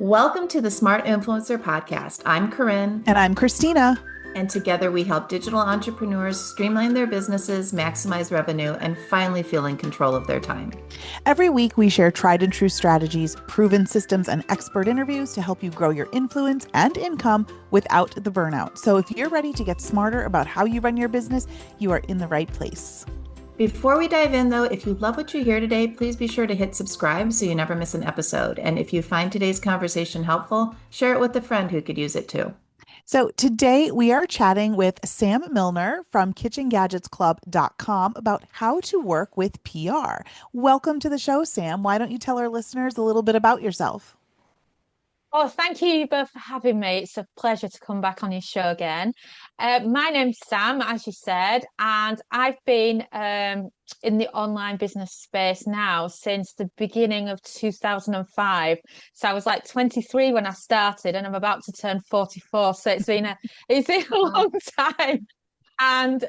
Welcome to the Smart Influencer Podcast. I'm Corinne, And I'm Christina. and together we help digital entrepreneurs streamline their businesses, maximize revenue, and finally feel in control of their time. Every week, we share tried and true strategies, proven systems, and expert interviews to help you grow your influence and income without the burnout. So, if you're ready to get smarter about how you run your business, you are in the right place. Before we dive in, though, if you love what you hear today, please be sure to hit subscribe so you never miss an episode. And if you find today's conversation helpful, share it with a friend who could use it too. So, today we are chatting with Sam Milner from kitchengadgetsclub.com about how to work with PR. Welcome to the show, Sam. Why don't you tell our listeners a little bit about yourself? Oh, thank you both for having me. It's a pleasure to come back on your show again. My name's Sam, as you said, and I've been in the online business space now since the beginning of 2005. So I was like 23 when I started, and I'm about to turn 44. So it's been a long time. And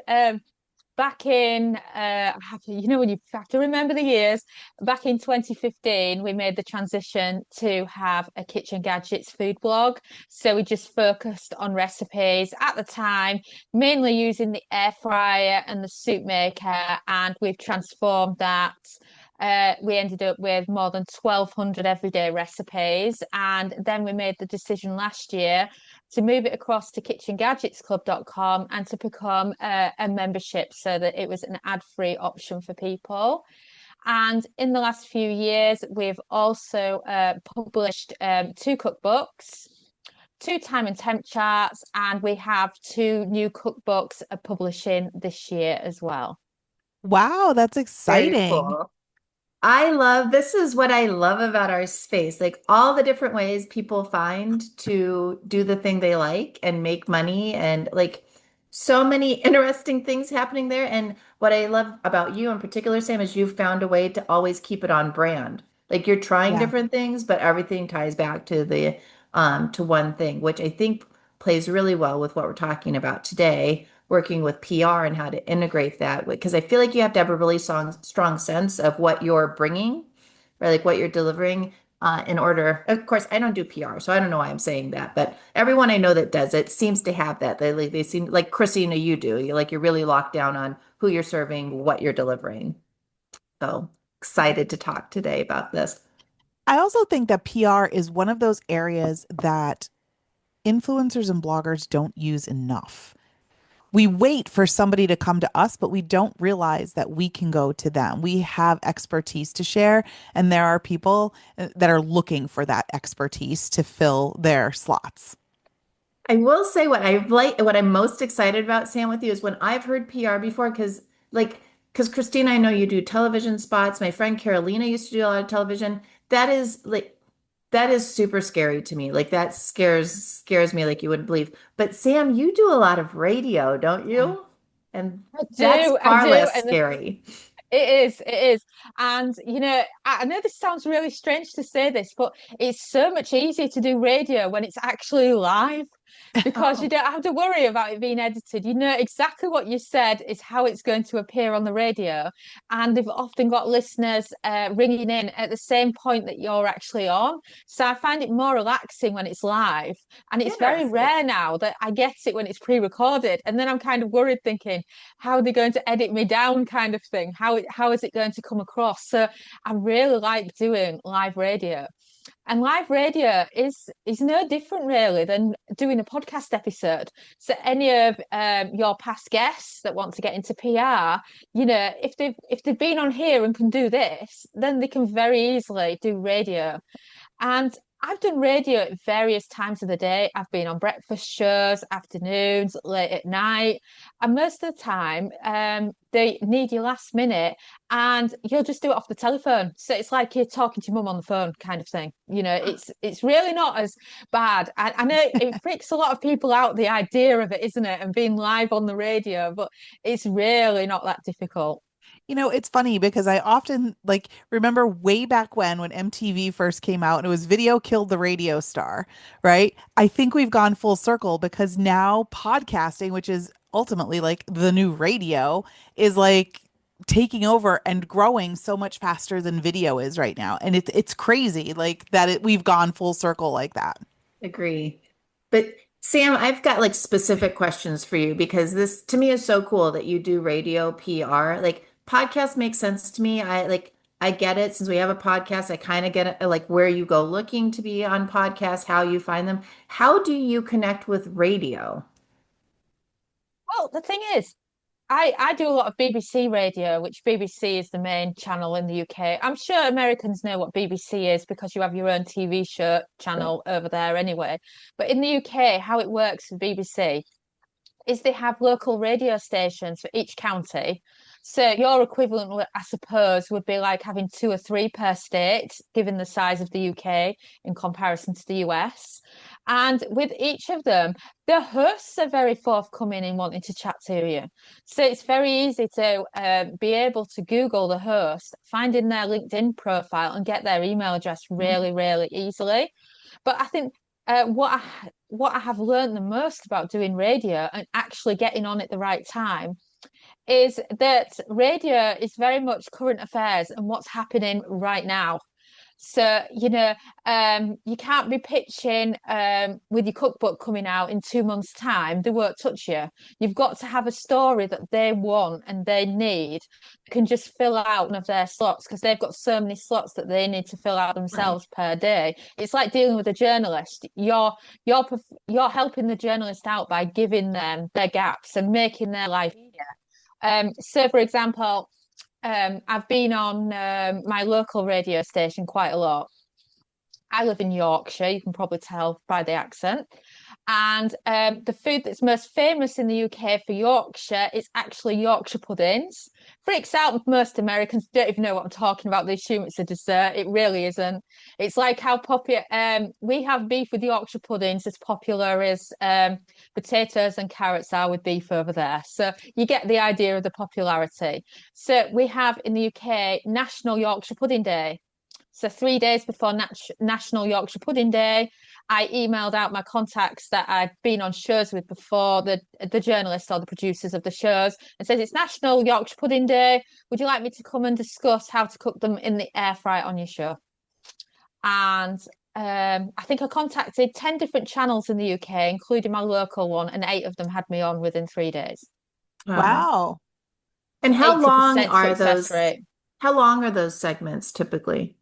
back in when you have to remember the years, back in 2015 we made the transition to have a kitchen gadgets food blog. So we just focused on recipes at the time, mainly using the air fryer and the soup maker, and we've transformed that. We ended up with more than 1,200 everyday recipes, and then we made the decision last year to move it across to kitchengadgetsclub.com and to become a membership so that it was an ad-free option for people. And in the last few years, we've also published 2 cookbooks, 2 time and temp charts, and we have 2 new cookbooks publishing this year as well. Wow, that's Very exciting. cool. This is what I love about our space. Like all the different ways people find to do the thing they like and make money and like so many interesting things happening there. And what I love about you in particular, Sam, is you've found a way to always keep it on brand. Like you're trying Yeah. different things, but everything ties back to the to one thing, which I think plays really well with what we're talking about today, working with PR and how to integrate that. Because I feel like you have to have a really strong sense of what you're bringing, or like what you're delivering in order. Of course, I don't do PR, so I don't know why I'm saying that, but everyone I know that does it seems to have that. They seem like Christina, you do. You're really locked down on who you're serving, what you're delivering. So excited to talk today about this. I also think that PR is one of those areas that influencers and bloggers don't use enough. We wait for somebody to come to us, but we don't realize that we can go to them. We have expertise to share, and there are people that are looking for that expertise to fill their slots. I will say what I'm most excited about, Sam, with you is when I've heard PR before, because Christina, I know you do television spots. My friend Carolina used to do a lot of television. That is like that is super scary to me. Like that scares me like you wouldn't believe. But Sam, you do a lot of radio, don't Yeah. you? And that's I far do. less scary. It is. And, I know this sounds really strange to say this, but it's so much easier to do radio when it's actually live because you Oh, don't have to worry about it being edited. You know exactly what you said is how it's going to appear on the radio. And they've often got listeners ringing in at the same point that you're actually on. So I find it more relaxing when it's live. And it's very interesting. rare now that I get it when it's pre-recorded. And then I'm kind of worried thinking, how are they going to edit me down kind of thing? How is it going to come across? So I really like doing live radio. And live radio is no different really than doing a podcast episode. So any of your past guests that want to get into PR, if they've been on here and can do this, then they can very easily do radio. And I've done radio at various times of the day. I've been on breakfast shows, afternoons, late at night. And most of the time, they need you last minute and you'll just do it off the telephone. So it's like you're talking to your mum on the phone kind of thing. It's really not as bad. I know it freaks a lot of people out, the idea of it, isn't it? And being live on the radio, but it's really not that difficult. It's funny because I often like remember way back when MTV first came out and it was video killed the radio star, right? I think we've gone full circle because now podcasting, which is ultimately like the new radio, is like taking over and growing so much faster than video is right now. And it's crazy like that we've gone full circle like that. Agree. But Sam, I've got like specific questions for you because this to me is so cool that you do radio PR. Like podcast makes sense to me. I get it since we have a podcast. I kind of get it like where you go looking to be on podcasts, how you find them. How do you connect with radio? Well, the thing is, I do a lot of BBC radio, which BBC is the main channel in the UK. I'm sure Americans know what BBC is because you have your own TV show Right. channel over there anyway. But in the UK, how it works for BBC is they have local radio stations for each county. So your equivalent, I suppose, would be like having two or three per state, given the size of the UK in comparison to the US. And with each of them, the hosts are very forthcoming in wanting to chat to you. So it's very easy to be able to Google the host, find in their LinkedIn profile, and get their email address really, really easily. But I think what I have learned the most about doing radio and actually getting on at the right time is that radio is very much current affairs and what's happening right now. So, you can't be pitching with your cookbook coming out in 2 months' time. They won't touch you. You've got to have a story that they want and they need, can just fill out one of their slots because they've got so many slots that they need to fill out Right. themselves per day. It's like dealing with a journalist. You're helping the journalist out by giving them their gaps and making their life easier. So, for example, I've been on my local radio station quite a lot. I live in Yorkshire, you can probably tell by the accent. And the food that's most famous in the UK for Yorkshire is actually Yorkshire puddings. Freaks out most Americans, don't even know what I'm talking about. They assume it's a dessert. It really isn't. It's like how popular we have beef with Yorkshire puddings as popular as potatoes and carrots are with beef over there. So you get the idea of the popularity. So we have in the UK National Yorkshire Pudding Day. So 3 days before National Yorkshire Pudding Day, I emailed out my contacts that I'd been on shows with before, the journalists or the producers of the shows, and says it's National Yorkshire Pudding Day. Would you like me to come and discuss how to cook them in the air fryer on your show? And I think I contacted 10 different channels in the UK, including my local one, and 8 of them had me on within 3 days. Wow. Wow. And 80% success rate. how long are those segments typically?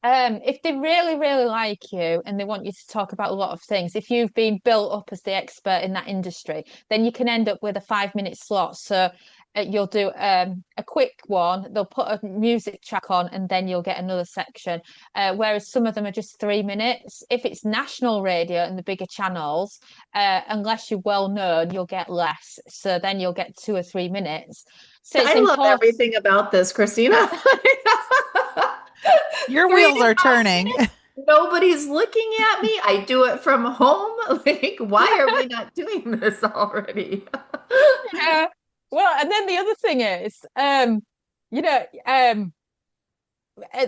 If they really, really like you and they want you to talk about a lot of things, if you've been built up as the expert in that industry, then you can end up with a 5 minute slot. So you'll do a quick one, they'll put a music track on, and then you'll get another section. Whereas some of them are just 3 minutes. If it's national radio and the bigger channels, unless you're well known, you'll get less. So then you'll get 2 or 3 minutes. So it's I love important. everything about this, Christina. Your Three wheels to are five turning. minutes. Nobody's looking at me. I do it from home. Like, why are we not doing this already? Yeah. Well, and then the other thing is, you know, um,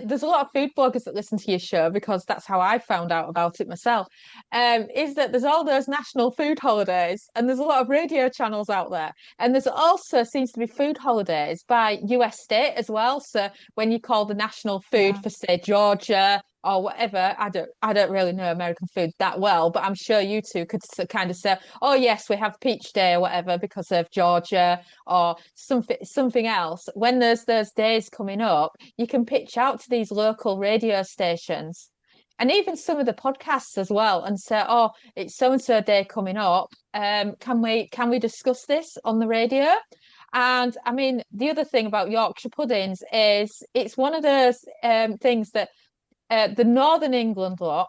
there's a lot of food bloggers that listen to your show because that's how I found out about it myself. Is that there's all those national food holidays, and there's a lot of radio channels out there, and there's also seems to be food holidays by US state as well. So when you call the national food Yeah. for, say, Georgia or whatever, I don't really know American food that well, but I'm sure you two could kind of say, oh yes, we have Peach Day or whatever because of Georgia or something else. When there's those days coming up, you can pitch out to these local radio stations and even some of the podcasts as well and say, oh, it's so and so day coming up. Can we discuss this on the radio? And I mean, the other thing about Yorkshire puddings is it's one of those things that the Northern England lot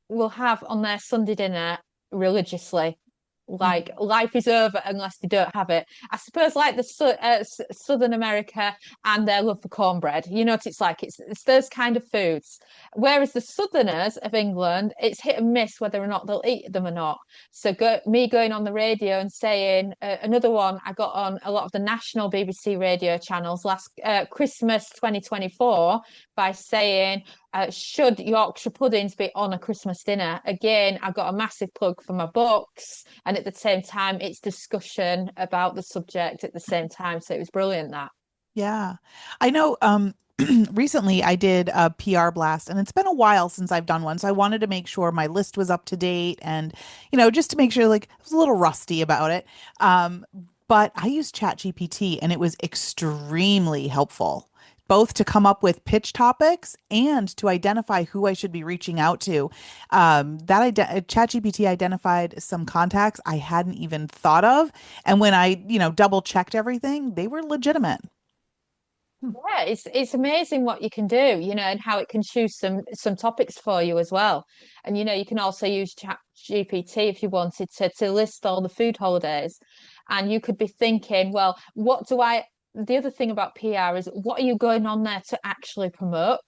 will have on their Sunday dinner religiously. Like life is over unless they don't have it. I suppose like the Southern America and their love for cornbread. You know what it's like. It's those kind of foods. Whereas the Southerners of England, it's hit and miss whether or not they'll eat them or not. So me going on the radio and saying another one, I got on a lot of the national BBC radio channels last Christmas 2024 by saying, should Yorkshire puddings be on a Christmas dinner? Again, I've got a massive plug for my books, and at the same time, it's discussion about the subject at the same time. So it was brilliant that. Yeah. I know recently I did a PR blast and it's been a while since I've done one. So I wanted to make sure my list was up to date and, just to make sure like I was a little rusty about it. Um, but I used ChatGPT and it was extremely helpful, both to come up with pitch topics and to identify who I should be reaching out to. ChatGPT identified some contacts I hadn't even thought of. And when I, double checked everything, they were legitimate. Yeah, it's amazing what you can do, and how it can choose some topics for you as well. And you can also use Chat GPT if you wanted to list all the food holidays. And you could be thinking, well, what do I the other thing about PR is what are you going on there to actually promote?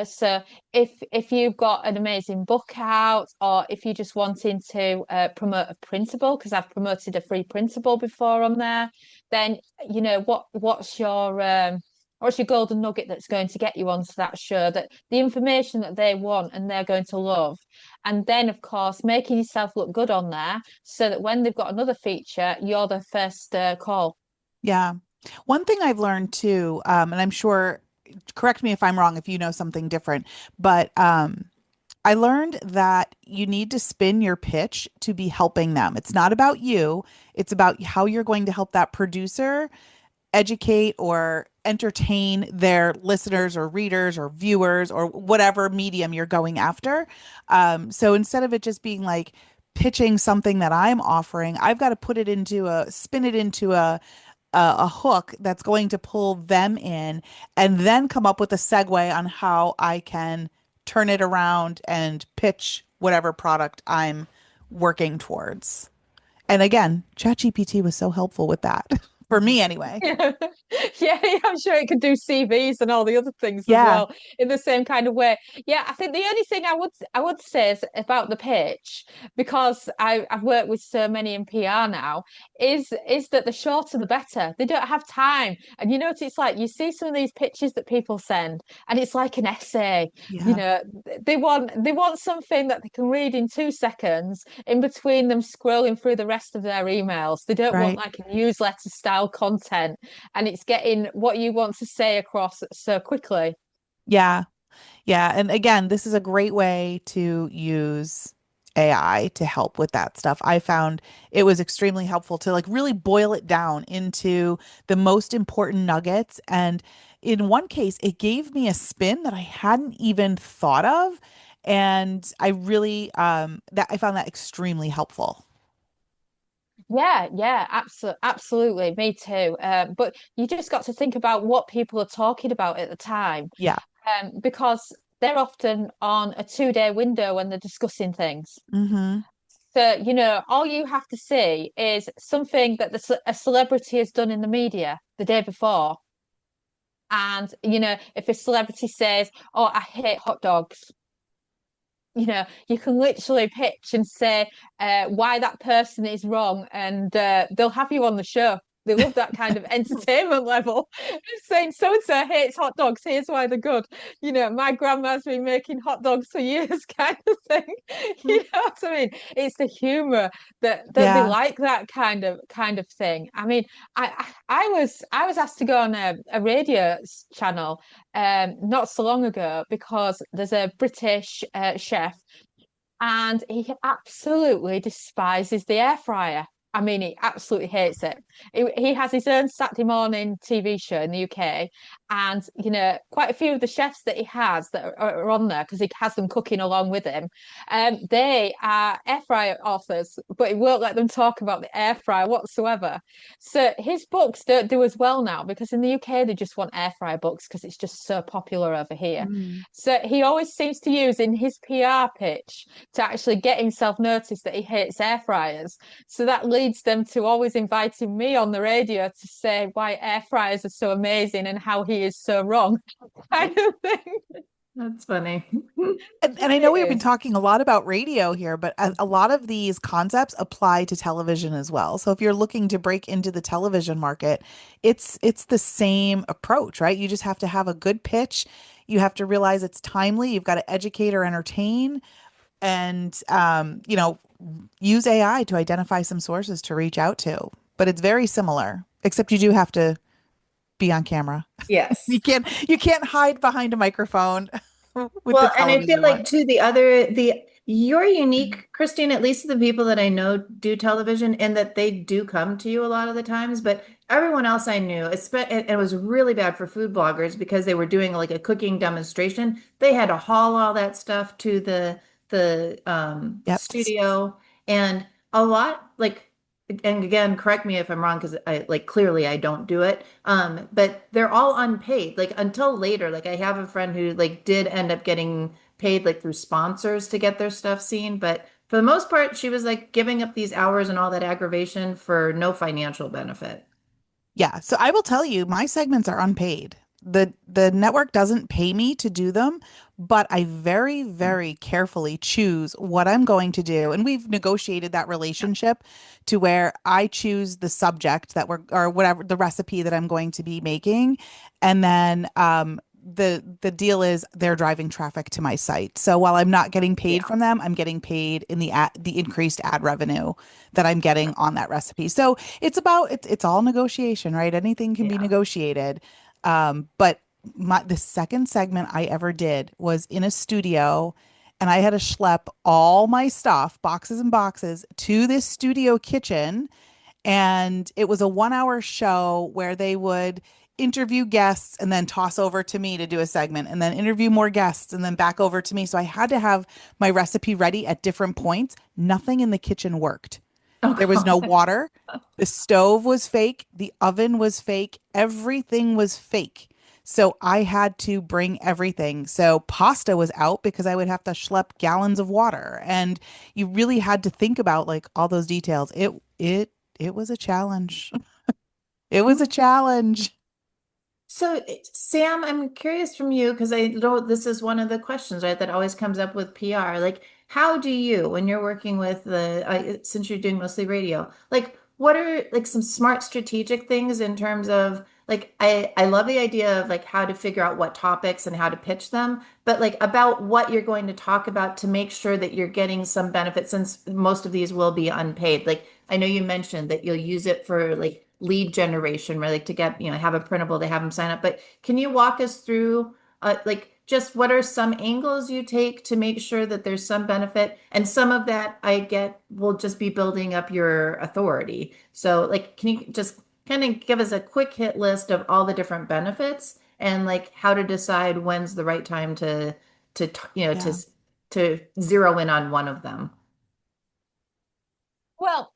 So if you've got an amazing book out, or if you're just wanting to promote a printable, because I've promoted a free printable before on there, then what's your golden nugget that's going to get you onto that show, that the information that they want and they're going to love. And then of course making yourself look good on there so that when they've got another feature, you're the first call. Yeah. One thing I've learned too, and I'm sure, correct me if I'm wrong if you know something different, but I learned that you need to spin your pitch to be helping them. It's not about you, it's about how you're going to help that producer educate or entertain their listeners or readers or viewers or whatever medium you're going after. So instead of it just being like pitching something that I'm offering, I've got to spin it into a hook that's going to pull them in and then come up with a segue on how I can turn it around and pitch whatever product I'm working towards. And again, ChatGPT was so helpful with that for me anyway. Yeah. Yeah, I'm sure it could do CVs and all the other things as Yeah. well in the same kind of way. Yeah, I think the only thing I would say is about the pitch, because I've worked with so many in PR now, is that the shorter the better. They don't have time. And you know what it's like? You see some of these pitches that people send, and it's like an essay. You Yeah. know, they want something that they can read in 2 seconds in between them scrolling through the rest of their emails. They don't want Right. like a newsletter style content, and it's getting what you want to say across so quickly. Yeah. Yeah. And again, this is a great way to use AI to help with that stuff. I found it was extremely helpful to like really boil it down into the most important nuggets. And in one case, it gave me a spin that I hadn't even thought of. And I really, that I found that extremely helpful. Yeah, yeah, absolutely. Me too. But you just got to think about what people are talking about at the time, Yeah. because they're often on a 2-day window when they're discussing things. Hmm. So, all you have to see is something that a celebrity has done in the media the day before. And, if a celebrity says, "Oh, I hate hot dogs," you can literally pitch and say why that person is wrong, and they'll have you on the show. They love that kind of entertainment level. Saying so and so hates hot dogs. Here's why they're good. My grandma's been making hot dogs for years, kind of thing. You know what I mean? It's the humor that they Yeah. like, that kind of thing. I mean, I was asked to go on a radio channel not so long ago, because there's a British chef, and he absolutely despises the air fryer. I mean, he absolutely hates it. He has his own Saturday morning TV show in the UK, and quite a few of the chefs that he has that are on there, because he has them cooking along with him. They are air fryer authors, but he won't let them talk about the air fryer whatsoever. So his books don't do as well now, because in the UK they just want air fryer books because it's just so popular over here. Mm. So he always seems to use in his PR pitch to actually get himself noticed that he hates air fryers. So that leads them to always inviting me on the radio to say why air fryers are so amazing and how he is so wrong, kind of thing. That's funny. And I know we've It been is. talking a lot about radio here, but a lot of these concepts apply to television as well. So if you're looking to break into the television market, it's the same approach, right? You just have to have a good pitch. You have to realize it's timely. You've got to educate or entertain and, use AI to identify some sources to reach out to. But it's very similar, except you do have to be on camera. Yes. You can't hide behind a microphone with the Well, and I feel television like one. too you're unique, Christine, at least the people that I know do television and that they do come to you a lot of the times, but everyone else I knew, it was really bad for food bloggers because they were doing like a cooking demonstration. They had to haul all that stuff to the Yep. studio and a lot like and again, correct me if I'm wrong because I like clearly I don't do it. But they're all unpaid. Like until later, like I have a friend who like did end up getting paid like through sponsors to get their stuff seen, but for the most part, she was like giving up these hours and all that aggravation for no financial benefit. Yeah, so I will tell you, my segments are unpaid. The network doesn't pay me to do them, but I very, very carefully choose what I'm going to do. And we've negotiated that relationship to where I choose the subject that we're or whatever the recipe that I'm going to be making. And then the deal is they're driving traffic to my site. So while I'm not getting paid Yeah. from them, I'm getting paid in the increased ad revenue that I'm getting on that recipe. So it's all negotiation, right? Anything can be Yeah. negotiated. But the second segment I ever did was in a studio, and I had to schlep all my stuff, boxes and boxes, to this studio kitchen. And it was a 1 hour show where they would interview guests and then toss over to me to do a segment and then interview more guests and then back over to me. So I had to have my recipe ready at different points. Nothing in the kitchen worked. Oh There was no God. water. The stove was fake. The oven was fake. Everything was fake. So I had to bring everything. So pasta was out because I would have to schlep gallons of water. And you really had to think about like all those details. It was a challenge. It was a challenge. So, Sam, I'm curious from you because I know this is one of the questions, right, that always comes up with PR. Like, how do you, when you're working with since you're doing mostly radio, like, what are like some smart strategic things in terms of like, I love the idea of like how to figure out what topics and how to pitch them, but like about what you're going to talk about to make sure that you're getting some benefit since most of these will be unpaid. Like, I know you mentioned that you'll use it for like lead generation, right? Like to get, have a printable to have them sign up. But can you walk us through, like, just what are some angles you take to make sure that there's some benefit? And some of that I get will just be building up your authority. So, like, can you just kind of give us a quick hit list of all the different benefits and like how to decide when's the right time to you know Yeah. to zero in on one of them? Well,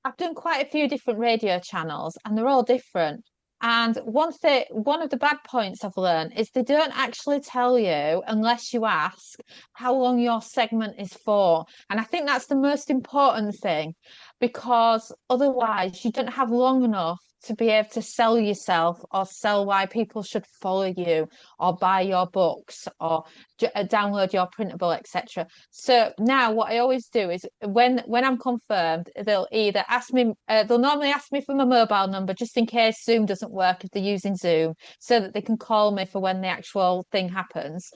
I've done quite a few different radio channels and they're all different. And one of the bad points I've learned is they don't actually tell you unless you ask how long your segment is for. And I think that's the most important thing because otherwise you don't have long enough to be able to sell yourself or sell why people should follow you or buy your books or download your printable, etc. So now what I always do is when I'm confirmed, they'll either ask me, they'll normally ask me for my mobile number just in case Zoom doesn't work if they're using Zoom, so that they can call me for when the actual thing happens.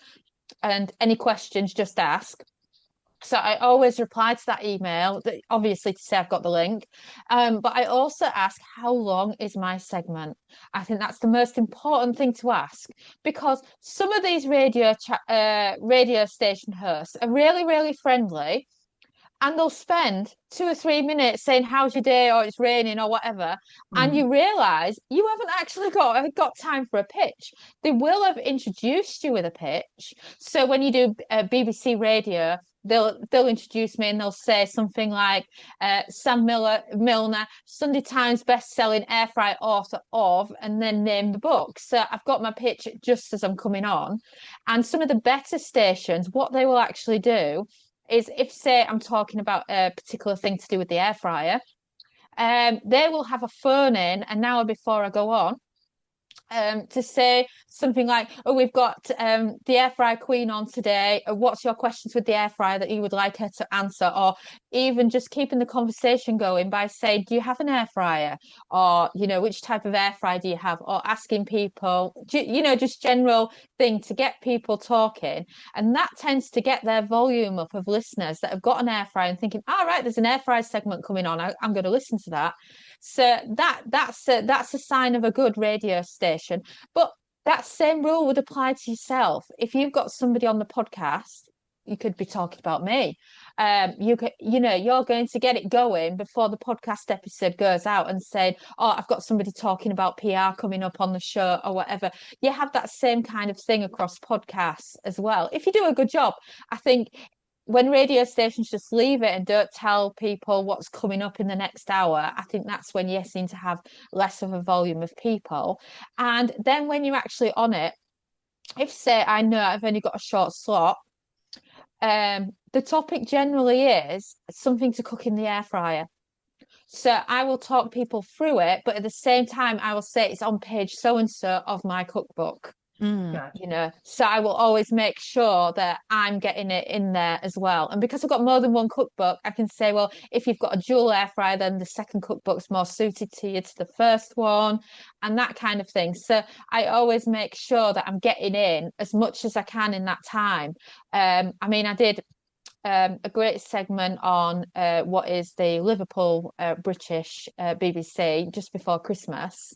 And any questions, just ask. So I always reply to that email, obviously to say I've got the link. But I also ask, how long is my segment? I think that's the most important thing to ask because some of these radio station hosts are really, really friendly and they'll spend 2 or 3 minutes saying how's your day or it's raining or whatever, and Mhm. you realize you haven't actually got time for a pitch. They will have introduced you with a pitch. So when you do BBC radio, they'll introduce me and they'll say something like Milner, Sunday Times best-selling air fry author of, and then name the book. So I've got my pitch just as I'm coming on. And some of the better stations, what they will actually do is if, say, I'm talking about a particular thing to do with the air fryer, they will have a phone in an hour before I go on to say something like, "Oh, we've got the air fryer queen on today. What's your questions with the air fryer that you would like her to answer?" Or even just keeping the conversation going by saying, "Do you have an air fryer?" Or, "Which type of air fryer do you have?" Or asking people, just general thing to get people talking. And that tends to get their volume up of listeners that have got an air fryer and thinking, "All right, there's an air fryer segment coming on. I'm going to listen to that." So that's a sign of a good radio station. But that same rule would apply to yourself. If you've got somebody on the podcast, you could be talking about me. You're going to get it going before the podcast episode goes out and saying, "Oh, I've got somebody talking about PR coming up on the show," or whatever. You have that same kind of thing across podcasts as well. If you do a good job, I think when radio stations just leave it and don't tell people what's coming up in the next hour, I think that's when you seem to have less of a volume of people. And then when you're actually on it, if say I know I've only got a short slot, the topic generally is something to cook in the air fryer. So I will talk people through it, but at the same time, I will say it's on page so and so of my cookbook. Mm. So I will always make sure that I'm getting it in there as well. And because I've got more than one cookbook, I can say, well, if you've got a dual air fryer, then the second cookbook's more suited to you to the first one, and that kind of thing. So I always make sure that I'm getting in as much as I can in that time. I mean, I did a great segment on what is the Liverpool British BBC just before Christmas.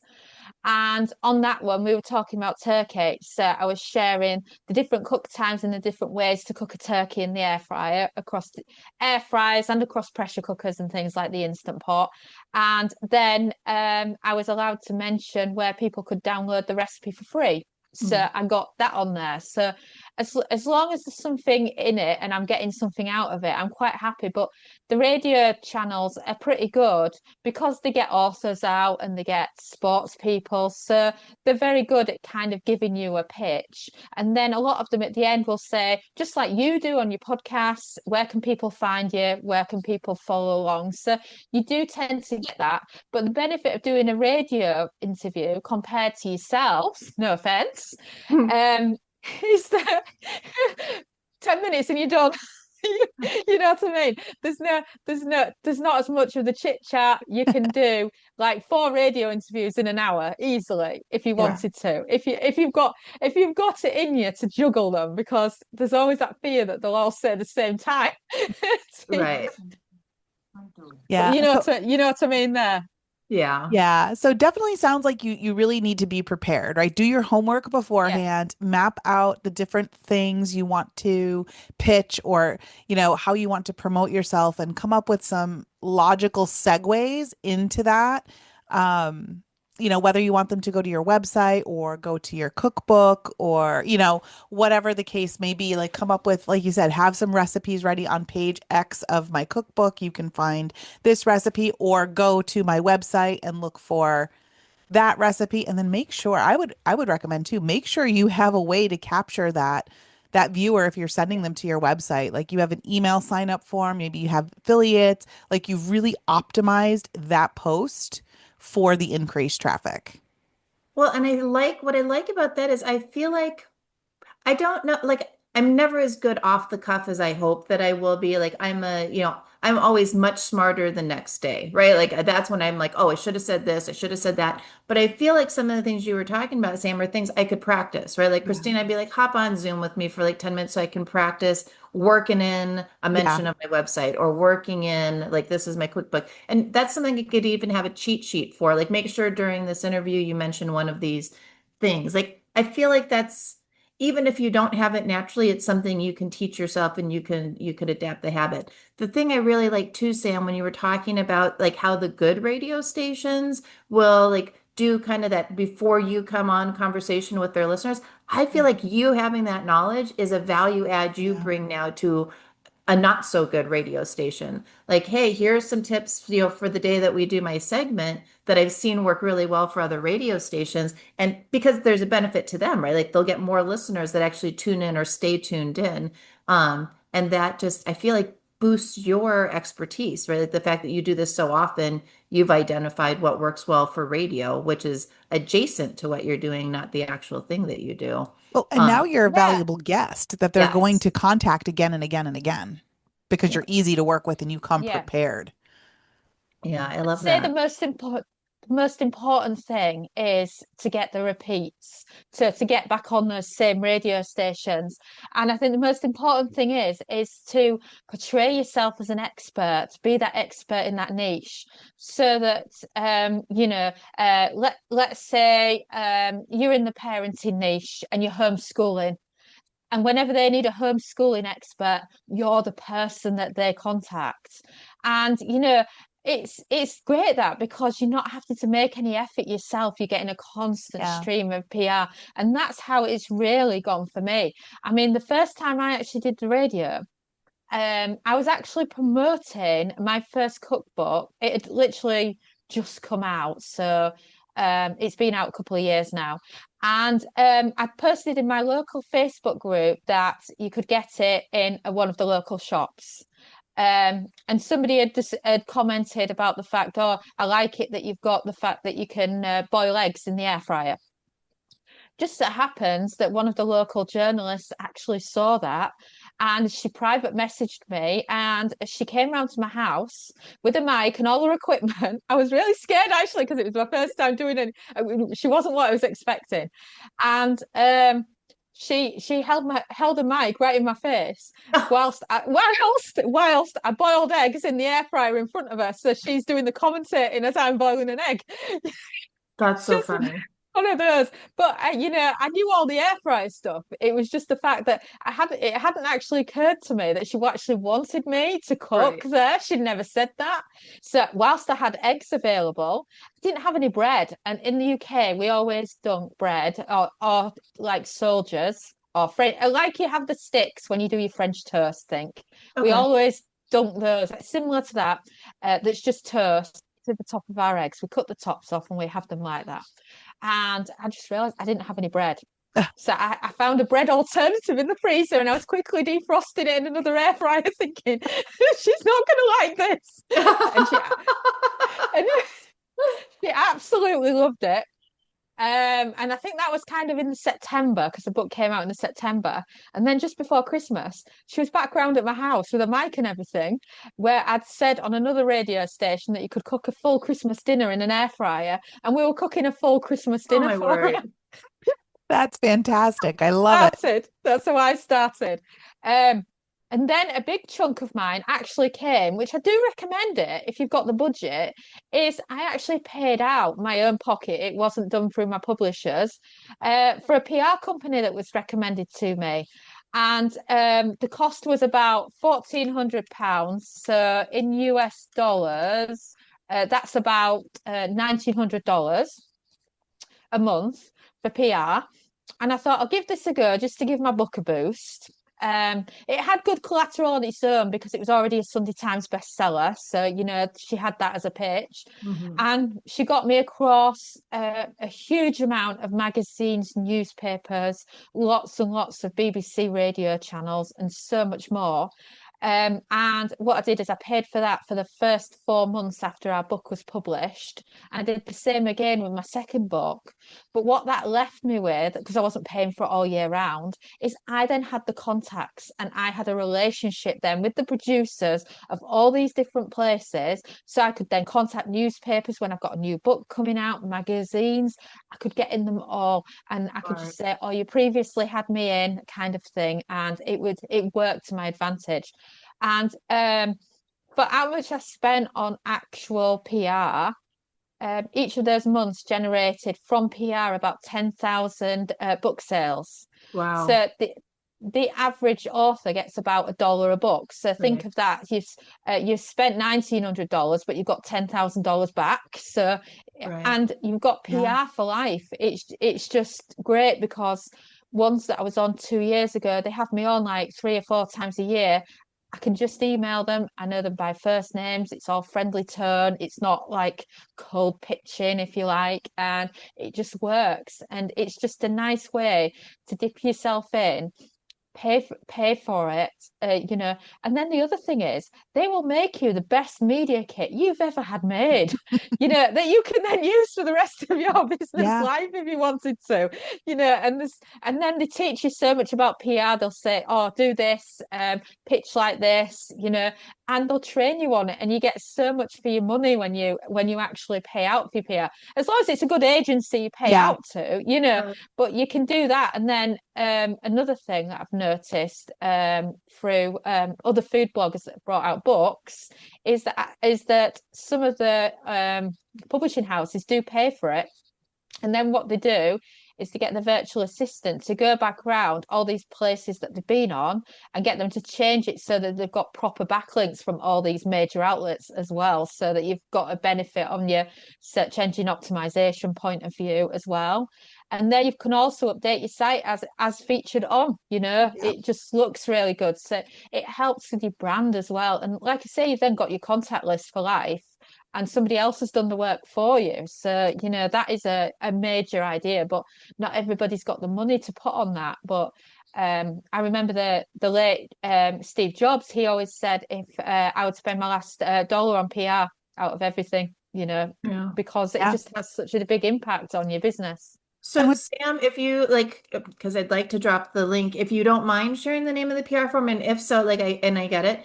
And on that one, we were talking about turkey. So I was sharing the different cook times and the different ways to cook a turkey in the air fryer across the air fryers and across pressure cookers and things like the Instant Pot. And then I was allowed to mention where people could download the recipe for free. So I got that on there. So as long as there's something in it and I'm getting something out of it, I'm quite happy. But the radio channels are pretty good because they get authors out and they get sports people. So they're very good at kind of giving you a pitch. And then a lot of them at the end will say, just like you do on your podcasts, where can people find you? Where can people follow along? So you do tend to get that. But the benefit of doing a radio interview compared to yourself, no offense, is that 10 minutes and you're done. You know what I mean? There's not as much of the chit chat. You can do like 4 radio interviews in an hour easily if you Yeah. wanted to. If you've got it in you to juggle them, because there's always that fear that they'll all say at the same time. Right. Yeah. You know what I mean there. Yeah. Yeah, so definitely sounds like you really need to be prepared, right? Do your homework Yeah. beforehand, map out the different things you want to pitch or, how you want to promote yourself and come up with some logical segues into that. Um, whether you want them to go to your website or go to your cookbook or, whatever the case may be, like come up with, like you said, have some recipes ready on page X of my cookbook. You can find this recipe or go to my website and look for that recipe and then make sure I would recommend too, make sure you have a way to capture that viewer if you're sending them to your website. Like you have an email sign up form, maybe you have affiliates, like you've really optimized that post for the increased traffic. Well, and what I like about that is I feel like I don't know, like I'm never as good off the cuff as I hope that I will be. Like I'm always much smarter the next day, right? Like that's when I'm like, oh, I should have said this, I should have said that. But I feel like some of the things you were talking about, Sam, are things I could practice, right? Like Yeah. Christine, I'd be like, hop on Zoom with me for like 10 minutes so I can practice working in a Yeah. mention of my website or working in like this is my cookbook. And that's something you could even have a cheat sheet for. Like make sure during this interview you mention one of these things. Like I feel like that's even if you don't have it naturally, it's something you can teach yourself and you could adapt the habit. The thing I really like too, Sam, when you were talking about like how the good radio stations will like do kind of that before you come on conversation with their listeners, I feel like you having that knowledge is a value add you Yeah. bring now to a not so good radio station. Like, hey, here's some tips, for the day that we do my segment that I've seen work really well for other radio stations. And because there's a benefit to them, right? Like they'll get more listeners that actually tune in or stay tuned in. And that just, I feel like boosts your expertise, right? Like the fact that you do this so often, you've identified what works well for radio, which is adjacent to what you're doing, not the actual thing that you do. Well, and now Um, you're a Yeah, valuable guest that they're going yes. to contact again and again and again because you're Yep. easy to work with and you come yeah. prepared. Yeah, I love Say that. the most important thing is to get the repeats, to get back on those same radio stations. And I think the most important thing is to portray yourself as an expert, be that expert in that niche, so that let's say you're in the parenting niche and you're homeschooling. And whenever they need a homeschooling expert, you're the person that they contact. And it's great that because you're not having to make any effort yourself, you're getting a constant Yeah. stream of PR. And that's how it's really gone for me. I mean, the first time I actually did the radio, I was actually promoting my first cookbook. It had literally just come out. So it's been out a couple of years now. And I posted in my local Facebook group that you could get it in one of the local shops. And somebody had commented about the fact, oh, I like it that you've got the fact that you can boil eggs in the air fryer. Just so happens that one of the local journalists actually saw that and she private messaged me and she came round to my house with a mic and all her equipment. I was really scared actually because it was my first time doing it. She wasn't what I was expecting. And she held a mic right in my face whilst I boiled eggs in the air fryer in front of her. So she's doing the commentating as I'm boiling an egg. That's It's so just funny. one of those. But I knew all the air fryer stuff. It was just the fact that it hadn't actually occurred to me that she actually wanted me to cook Right. there. She'd never said that. So whilst I had eggs available, I didn't have any bread. And in the UK, we always dunk bread or like soldiers or French, like you have the sticks when you do your French toast, think. We Okay. always dunk those, similar to that, that's just toast to the top of our eggs. We cut the tops off and we have them like that. And I just realized I didn't have any bread. So I found a bread alternative in the freezer and I was quickly defrosting it in another air fryer thinking, she's not going to like this. And and she absolutely loved it. And I think that was kind of in the September because the book came out in the September. And then just before Christmas, she was back round at my house with a mic and everything, where I'd said on another radio station that you could cook a full Christmas dinner in an air fryer. And we were cooking a full Christmas Oh dinner my for her. word. That's fantastic. I love it. Started. That's how I started. Um, and then a big chunk of mine actually came, which I do recommend it if you've got the budget, is I actually paid out my own pocket. It wasn't done through my publishers, for a PR company that was recommended to me. And the cost was about £1,400. So in US dollars, that's about $1,900 a month for PR. And I thought I'll give this a go just to give my book a boost. It had good collateral on its own because it was already a Sunday Times bestseller. So, she had that as a pitch. Hmm. And she got me across a huge amount of magazines, newspapers, lots and lots of BBC radio channels, and so much more. And what I did is I paid for that for the first 4 months after our book was published. And I did the same again with my second book. But what that left me with, because I wasn't paying for it all year round, is I then had the contacts and I had a relationship then with the producers of all these different places. So I could then contact newspapers when I've got a new book coming out, magazines. I could get in them all and I could just Right. say, oh, you previously had me in kind of thing. And it worked to my advantage. And for how much I spent on actual PR, each of those months generated from PR about 10,000 book sales. Wow. So the average author gets about $1 a book. So think Right. of that. You've spent $1,900, but you've got $10,000 back. So Right. and you've got Yeah. PR for life. It's just great because ones that I was on 2 years ago, they have me on like 3 or 4 times a year. I can just email them. I know them by first names. It's all friendly tone. It's not like cold pitching, if you like, and it just works. And it's just a nice way to dip yourself in pay for it, and then the other thing is they will make you the best media kit you've ever had made, that you can then use for the rest of your business Yeah. life if you wanted to, and then they teach you so much about PR. They'll say, oh, do this, pitch like this, and they'll train you on it, and you get so much for your money when you actually pay out for your PR, as long as it's a good agency you pay Yeah. out to, Right. but you can do that. And then another thing that I've noticed through other food bloggers that brought out books is that some of the publishing houses do pay for it. And then what they do is to get the virtual assistant to go back around all these places that they've been on and get them to change it so that they've got proper backlinks from all these major outlets as well, so that you've got a benefit on your search engine optimization point of view as well. And then you can also update your site as featured on, Yeah. it just looks really good. So it helps with your brand as well. And like I say, you've then got your contact list for life, and somebody else has done the work for you. So, that is a major idea, but not everybody's got the money to put on that. But I remember the late Steve Jobs, he always said, if I would spend my last dollar on PR out of everything, Yeah. because it Yeah. just has such a big impact on your business. And So what Sam, if you like, because I'd like to drop the link, if you don't mind sharing the name of the PR firm, and if so, like I get it.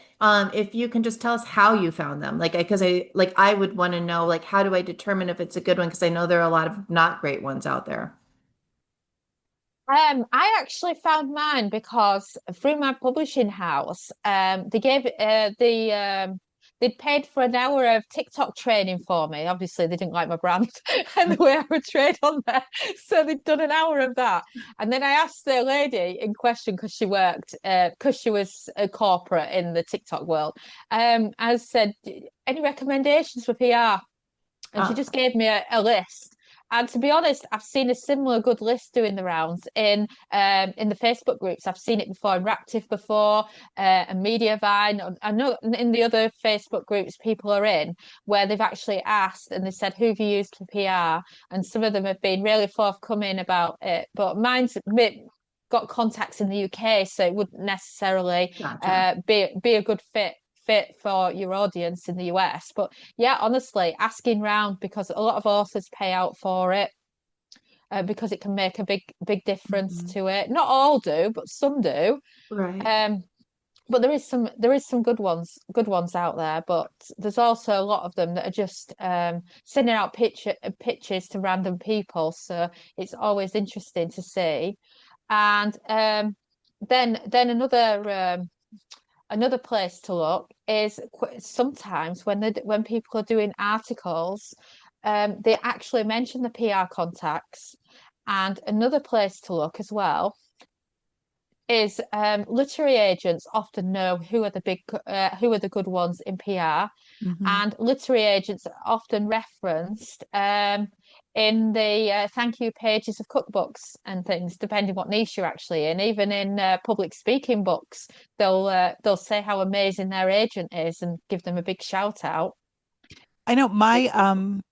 If you can just tell us how you found them, like because I would want to know like how do I determine if it's a good one? Because I know there are a lot of not great ones out there. I actually found mine because through my publishing house, they gave they'd paid for an hour of TikTok training for me. Obviously, they didn't like my brand and the way I would trade on there, so they'd done an hour of that. And then I asked the lady in question because she was a corporate in the TikTok world. I said, "Any recommendations for PR?" And she Uh, just gave me a list. And to be honest, I've seen a similar good list doing the rounds in the Facebook groups. I've seen it before in Raptive before, and Mediavine. I know in the other Facebook groups people are in where they've actually asked and they said, "Who have you used for PR?" And some of them have been really forthcoming about it. But mine's got contacts in the UK, so it wouldn't necessarily gotcha. be a good fit for your audience in the US. But yeah, honestly, asking round, because a lot of authors pay out for it, because it can make a big difference Mhm. to it. Not all do, but some do. Right. Um, but there is some good ones out there. But there's also a lot of them that are just sending out pitches to random people. So it's always interesting to see. And then another place to look is sometimes when people are doing articles, they actually mention the PR contacts. And another place to look as well is literary agents often know who are the good ones in PR, Mhm. and literary agents are often referenced in the thank you pages of cookbooks and things, depending what niche you're actually in. Even in public speaking books, they'll say how amazing their agent is and give them a big shout out. I know my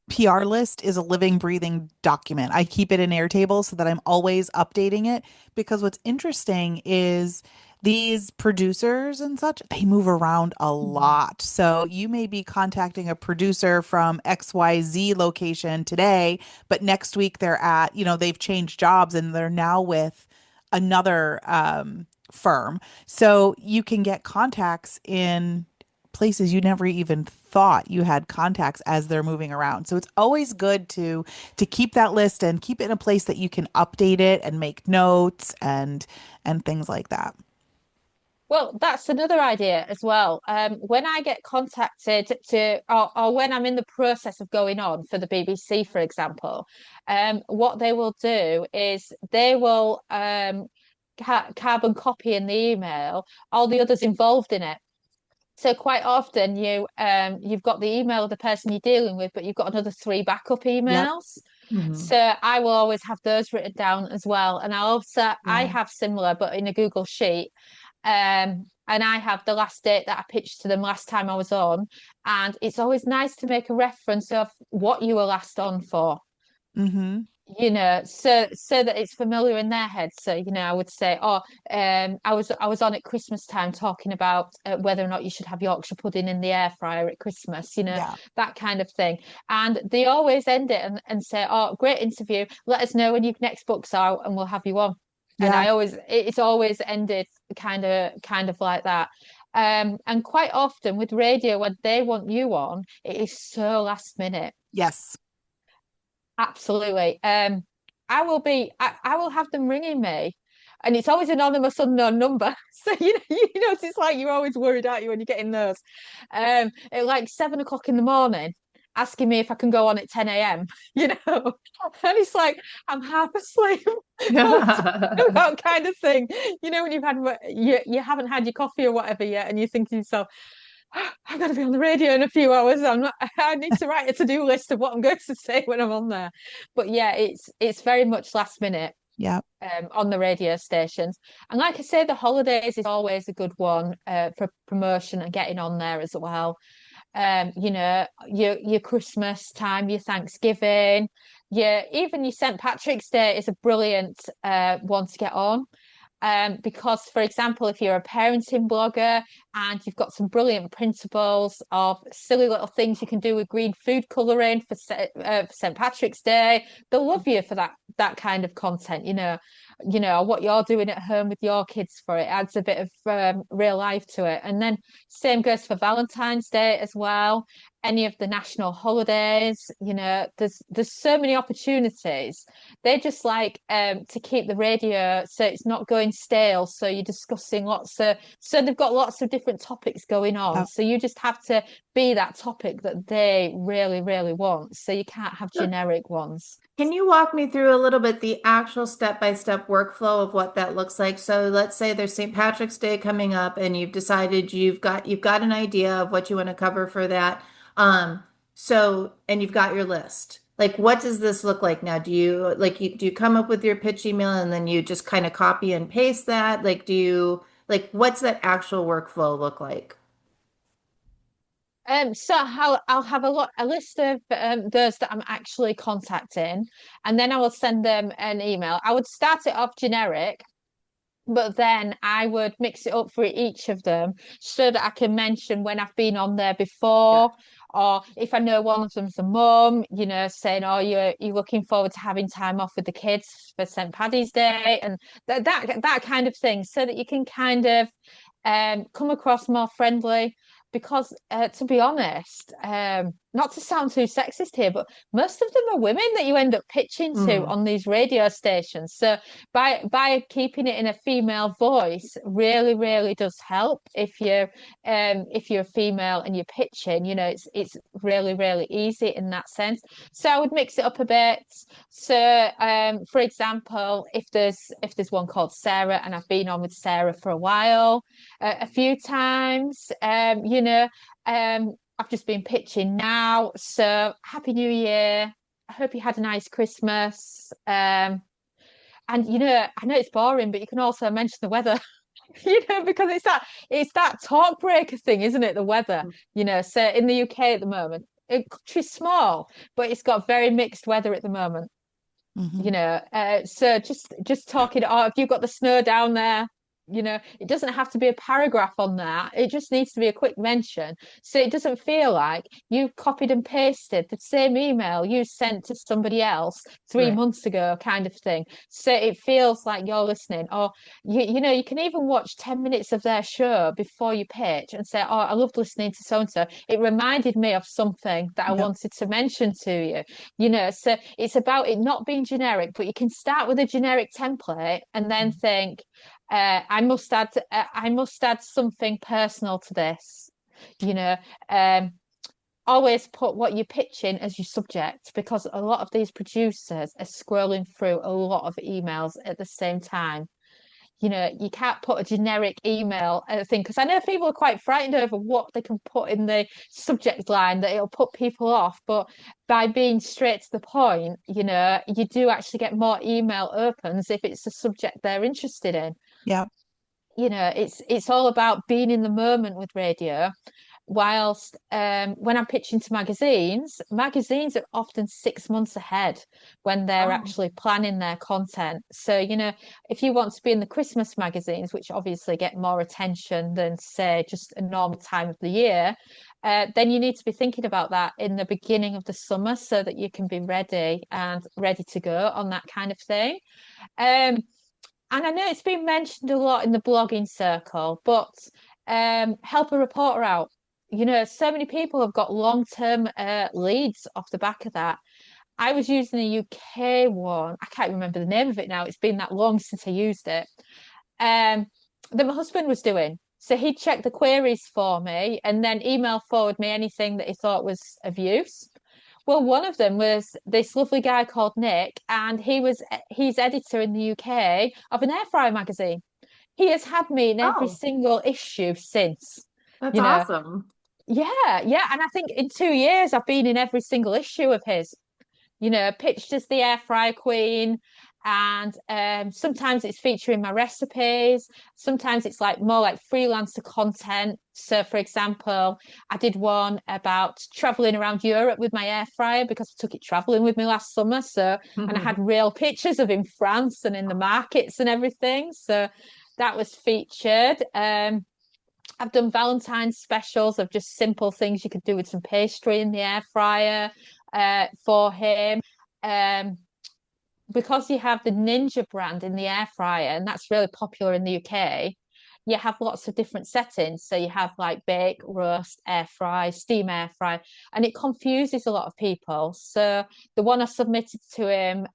PR list is a living, breathing document. I keep it in Airtable so that I'm always updating it because what's interesting is these producers and such, they move around a Mhm. lot. So you may be contacting a producer from XYZ location today, but next week they're at, they've changed jobs and they're now with another firm. So you can get contacts in places you never even thought you had contacts as they're moving around. So it's always good to keep that list and keep it in a place that you can update it and make notes and things like that. Well, that's another idea as well. When I get contacted or when I'm in the process of going on for the BBC, for example, what they will do is they will carbon copy in the email all the others involved in it. So quite often you've got the email of the person you're dealing with, but you've got another three backup Yep. emails. Mhm. So I will always have those written down as well. And I Yeah. have similar, but in a Google sheet. And I have the last date that I pitched to them last time I was on. And it's always nice to make a reference of what you were last on for. Mm-hmm. so that it's familiar in their head. So, I would say, I was on at Christmas time talking about whether or not you should have Yorkshire pudding in the air fryer at Christmas, Yeah. that kind of thing. And they always end it and say, "Oh, great interview. Let us know when your next book's out, and we'll have you on." And Yeah. it's always ended kind of like that. And quite often with radio, when they want you on, it is so last minute. Yes. Absolutely. I will have them ringing me, and it's always anonymous unknown number. So it's like you're always worried, aren't you, when you're getting those? At like 7 o'clock in the morning, asking me if I can go on at 10 a.m., and it's like I'm half asleep. That kind of thing. When you haven't had your coffee or whatever yet, and you think to yourself, I'm going to be on the radio in a few hours. I need to write a to-do list of what I'm going to say when I'm on there. But yeah, it's very much last minute Yeah. on the radio stations. And like I say, the holidays is always a good one for promotion and getting on there as well. Your Christmas time, your Thanksgiving, even your St. Patrick's Day is a brilliant one to get on. Because, for example, if you're a parenting blogger and you've got some brilliant principles of silly little things you can do with green food coloring for St. Patrick's Day, they'll love you for that kind of content. What you're doing at home with your kids for it adds a bit of real life to it. And then same goes for Valentine's Day as well. Any of the national holidays, there's so many opportunities. They just like to keep the radio so it's not going stale. So you're discussing so they've got lots of different topics going on. Yeah. So you just have to be that topic that they really, really want. So you can't have generic ones. Can you walk me through a little bit the actual step-by-step workflow of what that looks like? So let's say there's St. Patrick's Day coming up and you've decided you've got an idea of what you want to cover for that. And you've got your list. Like what does this look like now? Do you come up with your pitch email and then you just kind of copy and paste that? What's that actual workflow look like? So I'll have a list of those that I'm actually contacting, and then I will send them an email. I would start it off generic, but then I would mix it up for each of them so that I can mention when I've been on there Yeah. before, or if I know one of them's a mum, saying, "Oh, you're looking forward to having time off with the kids for St. Paddy's Day," and that kind of thing, so that you can kind of come across more friendly. Because to be honest, not to sound too sexist here, but most of them are women that you end up pitching to Mm, on these radio stations. So by keeping it in a female voice really, really does help if you're a female and you're pitching, it's really, really easy in that sense. So I would mix it up a bit. So for example, if there's one called Sarah and I've been on with Sarah for a while, a few times, I've just been pitching now. So Happy New Year. I hope you had a nice Christmas. And I know it's boring, but you can also mention the weather, because it's that talk breaker thing, isn't it? The weather, So in the UK at the moment, the country's small, but it's got very mixed weather at the moment. Hmm. So just talking. Oh, have you got the snow down there? It doesn't have to be a paragraph on that. It just needs to be a quick mention. So it doesn't feel like you copied and pasted the same email you sent to somebody else three right. months ago, kind of thing. So it feels like you're listening. Or you can even watch 10 minutes of their show before you pitch and say, "Oh, I loved listening to so and so. It reminded me of something that I Yep. wanted to mention to you." So it's about it not being generic, but you can start with a generic template and then think, I must add something personal to this. You know, um, Always put what you're pitching as your subject, because a lot of these producers are scrolling through a lot of emails at the same time. You can't put a generic email thing, because I know people are quite frightened over what they can put in the subject line, that it'll put people off. But by being straight to the point, you do actually get more email opens if it's a subject they're interested in. Yep. It's all about being in the moment with radio. whilst when I'm pitching to magazines are often 6 months ahead when they're Oh, actually planning their content. So, if you want to be in the Christmas magazines, which obviously get more attention than, say, just a normal time of the year, then you need to be thinking about that in the beginning of the summer so that you can be ready and ready to go on that kind of thing. Um, and I know it's been mentioned a lot in the blogging circle, but help a reporter out. So many people have got long-term leads off the back of that. I was using a UK one. I can't remember the name of it now. It's been that long since I used it. Um, that my husband was doing. So he'd check the queries for me and then email forward me anything that he thought was of use. Well, one of them was this lovely guy called Nick, and he's editor in the UK of an air fryer magazine. He has had me in every oh, single issue since, that's you know. awesome. Yeah, yeah. And I think in 2 years I've been in every single issue of his, pitched as the air fryer queen. And sometimes it's featuring my recipes. Sometimes it's like more like freelancer content. So, for example, I did one about traveling around Europe with my air fryer because I took it traveling with me last summer. So, and I had real pictures of in France and in the markets and everything. So that was featured. I've done Valentine's specials of just simple things you could do with some pastry in the air fryer for him. Um, because you have the Ninja brand in the air fryer, and that's really popular in the UK, you have lots of different settings. So you have like bake, roast, air fry, steam air fry, and it confuses a lot of people. So the one I submitted to him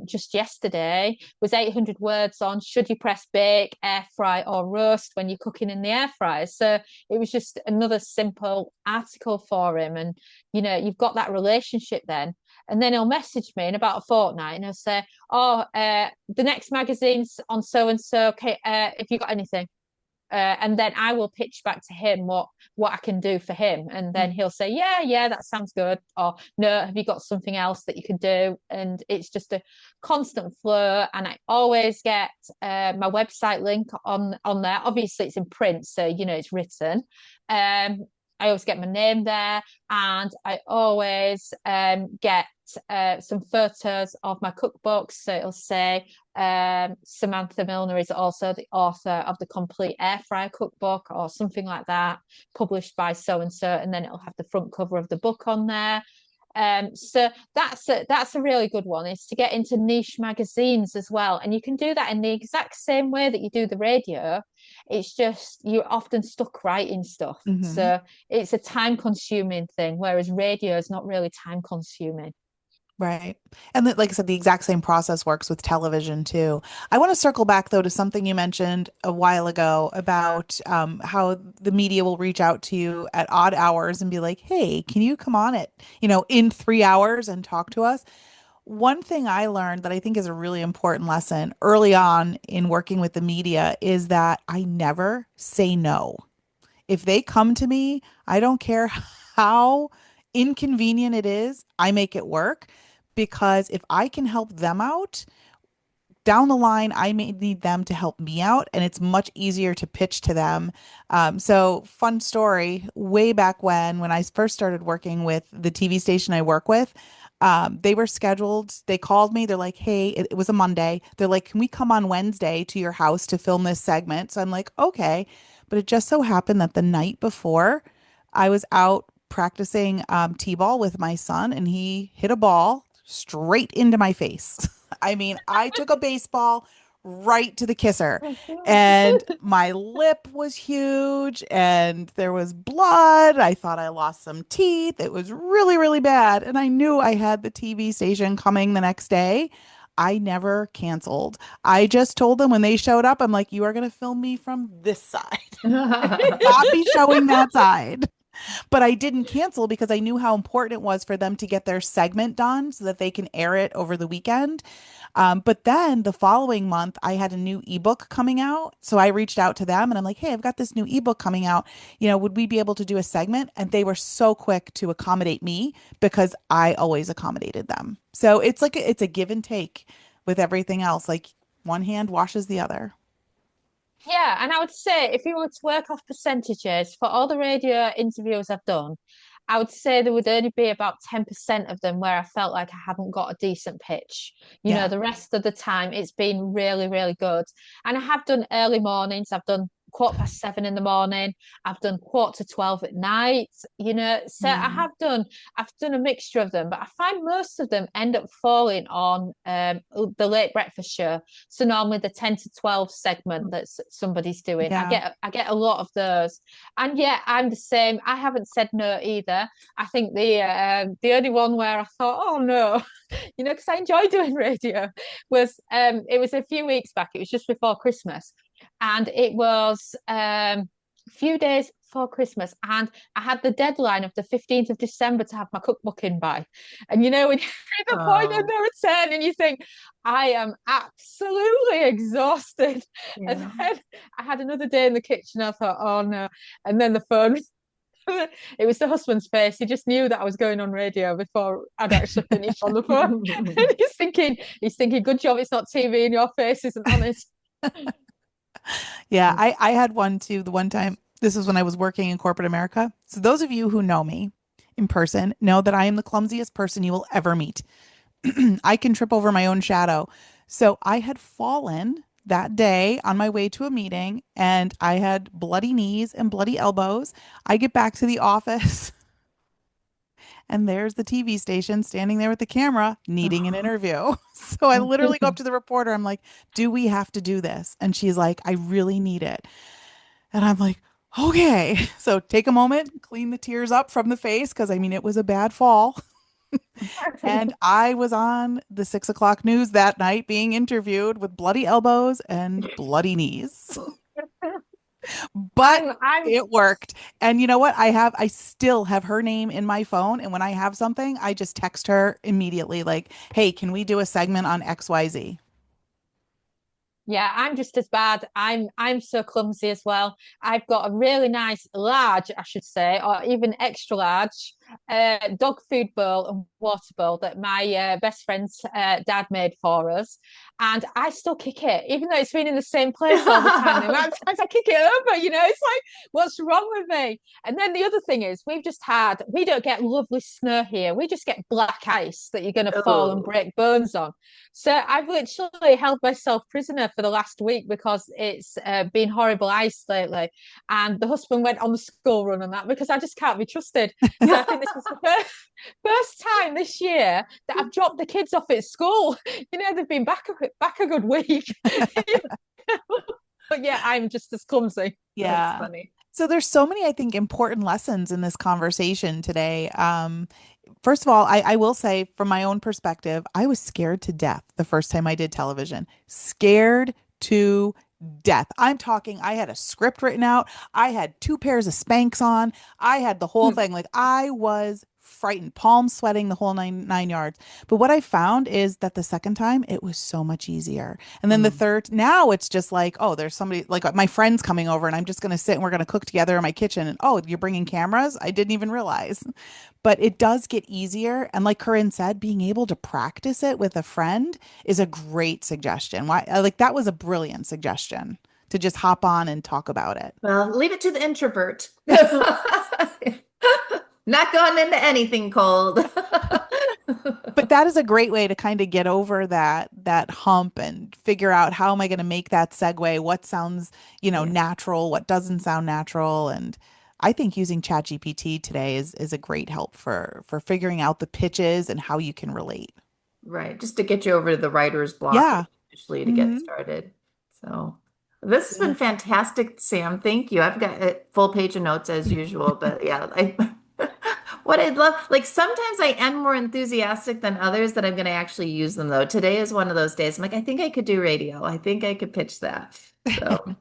just yesterday was 800 words on should you press bake, air fry, or roast when you're cooking in the air fryer. So it was just another simple article for him. And, you've got that relationship then. And then he'll message me in about a fortnight and he'll say, "Oh, the next magazine's on so and so. Okay, if you got anything?" And then I will pitch back to him what I can do for him, and then he'll say, "Yeah, yeah, that sounds good," or "No, have you got something else that you can do?" And it's just a constant flow. And I always get my website link on there. Obviously, it's in print, so it's written. I always get my name there, and I always get some photos of my cookbooks. So it'll say Samantha Milner is also the author of the Complete Air Fryer Cookbook or something like that, published by so and so, and then it'll have the front cover of the book on there. So that's a really good one, is to get into niche magazines as well. And you can do that in the exact same way that you do the radio. It's just you're often stuck writing stuff. Hmm. So it's a time consuming thing, whereas radio is not really time consuming. Right. And like I said, the exact same process works with television too. I want to circle back though to something you mentioned a while ago about how the media will reach out to you at odd hours and be like, "Hey, can you come on it, in 3 hours and talk to us?" One thing I learned that I think is a really important lesson early on in working with the media is that I never say no. If they come to me, I don't care how inconvenient it is, I make it work because if I can help them out, down the line, I may need them to help me out, and it's much easier to pitch to them. So, fun story, way back when I first started working with the TV station I work with, they were scheduled. They called me. They're like, "Hey, it was a Monday." They're like, "Can we come on Wednesday to your house to film this segment?" So I'm like, "Okay." But it just so happened that the night before, I was out practicing t-ball with my son, and he hit a ball straight into my face. I mean, I took a baseball right to the kisser, and my lip was huge, and there was blood. I thought I lost some teeth. It was really, really bad. And I knew I had the TV station coming the next day. I never canceled. I just told them when they showed up, I'm like, "You are going to film me from this side. Not be showing that side." But I didn't cancel because I knew how important it was for them to get their segment done so that they can air it over the weekend. But then the following month, I had a new ebook coming out. So I reached out to them and I'm like, "Hey, I've got this new ebook coming out. Would we be able to do a segment?" And they were so quick to accommodate me because I always accommodated them. So it's like it's a give and take with everything else. Like one hand washes the other. Yeah, and I would say if you were to work off percentages for all the radio interviews I've done, I would say there would only be about 10% of them where I felt like I haven't got a decent pitch. Yeah. The rest of the time it's been really, really good. And I have done early mornings, I've done 7:15 in the morning, I've done 11:45 at night, so Yeah. I've done a mixture of them, but I find most of them end up falling on the late breakfast show. So normally the 10 to 12 segment that somebody's doing, Yeah. I get a lot of those. And yeah, I'm the same. I haven't said no either. I think the only one where I thought, oh no, because I enjoy doing radio, was it was a few weeks back. It was just before Christmas, and it was a few days before Christmas, and I had the deadline of the 15th of December to have my cookbook in by. And when you're at the point of Oh, no return and you think, I am absolutely exhausted. And yeah. then I had another day in the kitchen. I thought, oh no. And then the phone, it was the husband's face. He just knew that I was going on radio before I'd actually finished on the phone. And he's thinking, good job it's not TV and your face isn't on it. Yeah, I had one too. The one time, this is when I was working in corporate America. So those of you who know me in person know that I am the clumsiest person you will ever meet. I can trip over my own shadow. So I had fallen that day on my way to a meeting and I had bloody knees and bloody elbows. I get back to the office and there's the TV station standing there with the camera needing an interview. So I literally go up to the reporter. I'm like, do we have to do this? And she's like, I really need it. And I'm like, okay. So take a moment, clean the tears up from the face, because I mean, it was a bad fall. And I was on the 6 o'clock news that night being interviewed with bloody elbows and bloody knees. But I'm it worked. And you know what? I still have her name in my phone. And when I have something, I just text her immediately, like, hey, can we do a segment on XYZ? Yeah, I'm just as bad. I'm so clumsy as well. I've got a really nice large, I should say, or even extra large dog food bowl and water bowl that my best friend's dad made for us. And I still kick it, even though it's been in the same place all the time. The amount of times I kick it over, it's like, what's wrong with me? And then the other thing is, we don't get lovely snow here. We just get black ice that you're going to fall and Oh, break bones on. So I've literally held myself prisoner for the last week because it's been horrible ice lately. And the husband went on the school run on that because I just can't be trusted. So I think this is the first time this year that I've dropped the kids off at school. They've been back a good week. But yeah, I'm just as clumsy. that's Yeah. funny. So there's so many, I think, important lessons in this conversation today. First of all, I will say from my own perspective, I was scared to death the first time I did television. Scared to death. I'm talking, I had a script written out. I had two pairs of Spanx on. I had the whole thing. Like I was frightened, palm sweating, the whole nine yards. But what I found is that the second time it was so much easier. And then the Mm. third, now it's just like, oh, there's somebody like my friend's coming over and I'm just going to sit and we're going to cook together in my kitchen. And oh, you're bringing cameras? I didn't even realize. But it does get easier. And like Corinne said, being able to practice it with a friend is a great suggestion. Why, like that was a brilliant suggestion to just hop on and talk about it. Well, leave it to the introvert. Not going into anything cold. But that is a great way to kind of get over that hump and figure out how am I going to make that segue? What sounds, Yeah, natural, what doesn't sound natural. And I think using ChatGPT today is a great help for figuring out the pitches and how you can relate. right. Just to get you over the writer's block Yeah. initially to get Hmm. started. So this has Yeah. been fantastic, Sam. Thank you. I've got a full page of notes as usual, but yeah, what I'd love, like sometimes I am more enthusiastic than others that I'm going to actually use them though. Today is one of those days. I'm like, I think I could do radio. I think I could pitch that. So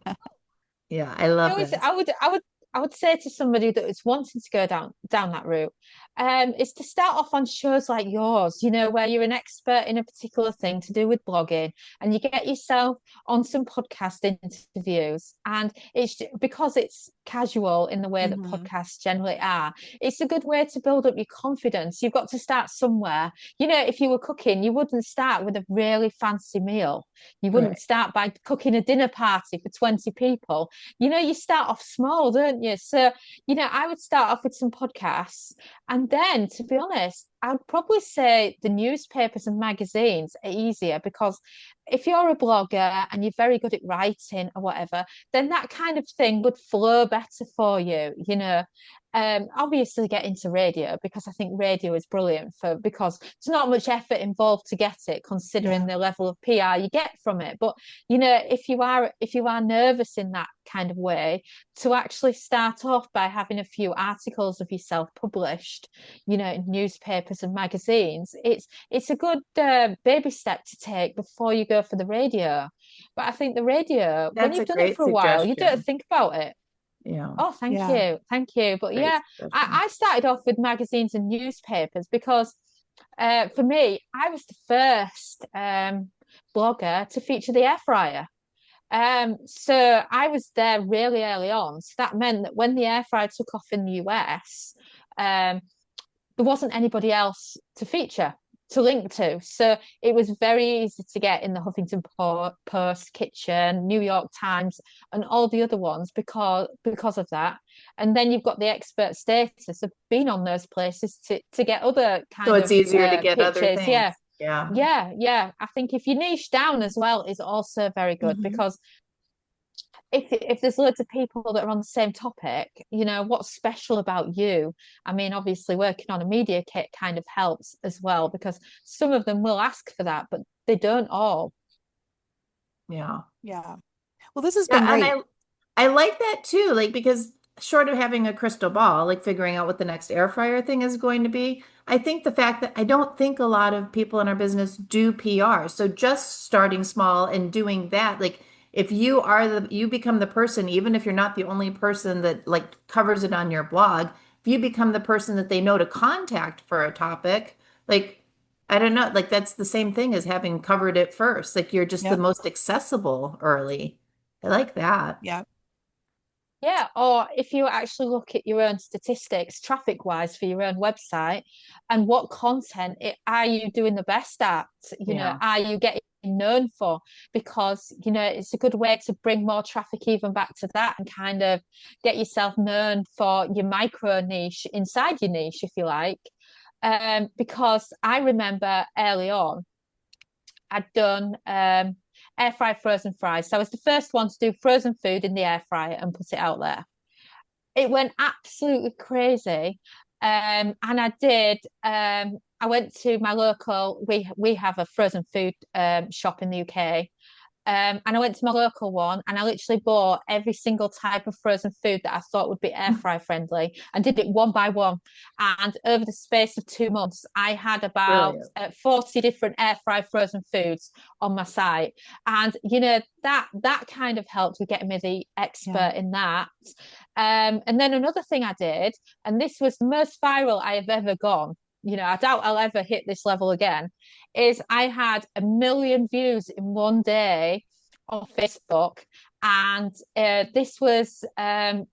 yeah, I I love always, this. I would say to somebody that is wanting to go down that route, is to start off on shows like yours, where you're an expert in a particular thing to do with blogging, and you get yourself on some podcast interviews. And it's because it's casual in the way that Hmm. podcasts generally are, it's a good way to build up your confidence. You've got to start somewhere. If you were cooking, you wouldn't start with a really fancy meal. You wouldn't Right. start by cooking a dinner party for 20 people. You start off small, don't you? So, I would start off with some podcasts. And then, to be honest, I would probably say the newspapers and magazines are easier because if you're a blogger and you're very good at writing or whatever, then that kind of thing would flow better for you. Obviously get into radio because I think radio is brilliant because there's not much effort involved to get it, considering Yeah. the level of PR you get from it. But if you are nervous in that kind of way, to actually start off by having a few articles of yourself published, in newspapers and magazines, it's a good baby step to take before you go for the radio. But I think the radio, when That's a you've done it great for a while, you don't suggestion. think about it. Yeah, Oh, thank Yeah. you. Thank you. But great yeah, suggestion. I started off with magazines and newspapers because for me, I was the first blogger to feature the air fryer. So I was there really early on. So that meant that when the air fryer took off in the US, um, there wasn't anybody else to feature, to link to. So it was very easy to get in the Huffington Post, Kitchen, New York Times, and all the other ones because of that. And then you've got the expert status of being on those places to get other So kind it's of easier to get other pitches. things. Yeah. Yeah. Yeah, yeah. I think if you niche down as well is also very good Hmm. because if there's loads of people that are on the same topic, what's special about you? I mean, obviously working on a media kit kind of helps as well because some of them will ask for that, but they don't all. Yeah. Yeah. Well, this has been Yeah, and great. I like that too, like because short of having a crystal ball, like figuring out what the next air fryer thing is going to be, I think the fact that I don't think a lot of people in our business do PR. So just starting small and doing that, like if you become the person, even if you're not the only person that like covers it on your blog, if you become the person that they know to contact for a topic, like I don't know, like that's the same thing as having covered it first. Like you're just the Yep. most accessible early. I like that. Yeah. Yeah, or if you actually look at your own statistics, traffic wise, for your own website, and what content are you doing the best at? Yeah. Are you getting known for? Because, it's a good way to bring more traffic even back to that and kind of get yourself known for your micro niche inside your niche, if you like. Because I remember early on, I'd done air fry frozen fries. So I was the first one to do frozen food in the air fryer and put it out there. It went absolutely crazy. And I did. I went to my local. We have a frozen food shop in the UK, and I went to my local one and I literally bought every single type of frozen food that I thought would be air fry friendly and did it one by one. And over the space of 2 months, I had about Brilliant. 40 different air fry frozen foods on my site. And that kind of helped with getting me the Yeah. expert in that. And then another thing I did, and this was the most viral I have ever gone. I doubt I'll ever hit this level again, is I had 1 million views in one day on Facebook. And this was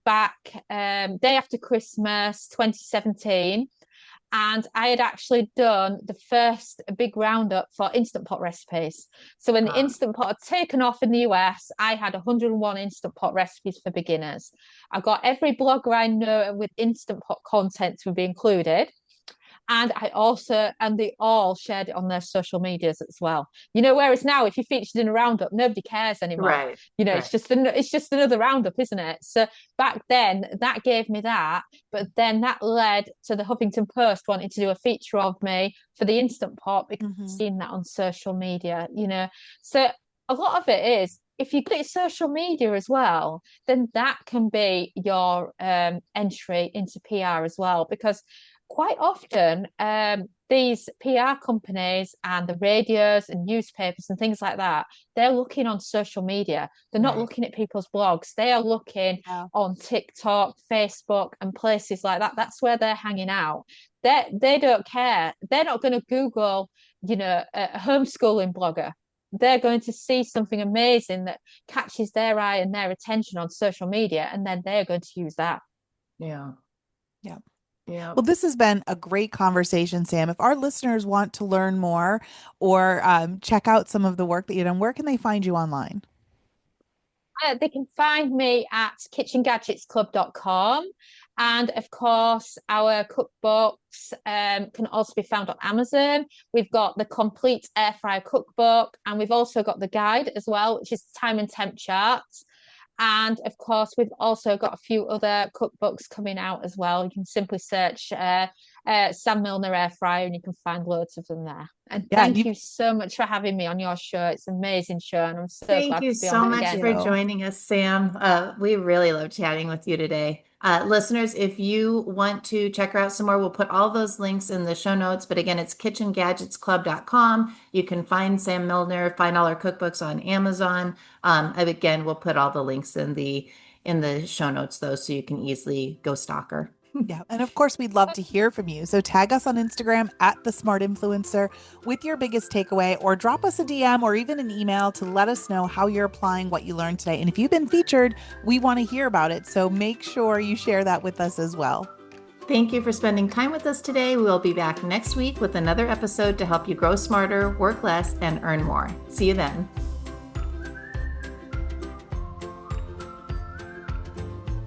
back day after Christmas 2017. And I had actually done the first big roundup for Instant Pot recipes. So when the Ah, Instant Pot had taken off in the US, I had 101 Instant Pot recipes for beginners. I got every blogger I know with Instant Pot content to be included. And they all shared it on their social medias as well. Whereas now, if you're featured in a roundup, nobody cares anymore. right. It's Right. just another roundup, isn't it? So back then, that gave me that, but then that led to the Huffington Post wanting to do a feature of me for the Instant Pot because I've Hmm. seen that on social media. So a lot of it is if you get social media as well, then that can be your entry into PR as well, because quite often these PR companies and the radios and newspapers and things like that, they're looking on social media. They're not Right. looking at people's blogs. They are looking Yeah. on TikTok, Facebook, and places like that. That's where they're hanging out. They don't care. They're not going to Google, a homeschooling blogger. They're going to see something amazing that catches their eye and their attention on social media, and then they're going to use that. Yeah. Yeah. Yeah. Well, this has been a great conversation, Sam. If our listeners want to learn more or check out some of the work that you've done, where can they find you online? They can find me at kitchengadgetsclub.com. And of course, our cookbooks can also be found on Amazon. We've got the complete air fryer cookbook, and we've also got the guide as well, which is time and temp charts. And of course, we've also got a few other cookbooks coming out as well. You can simply search Sam Milner air fryer, and you can find loads of them there. And Yeah, thank you so much for having me on your show. It's an amazing show, and I'm so Thank glad you to be on so it much again. for you. joining us, Sam. We really love chatting with you today. Listeners, if you want to check her out some more, we'll put all those links in the show notes. But again, it's kitchengadgetsclub.com. You can find Sam Milner, find all her cookbooks on Amazon. And again, we'll put all the links in the show notes though, so you can easily go stalk her. Yeah. And of course, we'd love to hear from you. So tag us on Instagram at the Smart Influencer with your biggest takeaway, or drop us a DM or even an email to let us know how you're applying what you learned today. And if you've been featured, we want to hear about it. So make sure you share that with us as well. Thank you for spending time with us today. We'll be back next week with another episode to help you grow smarter, work less, and earn more. See you then.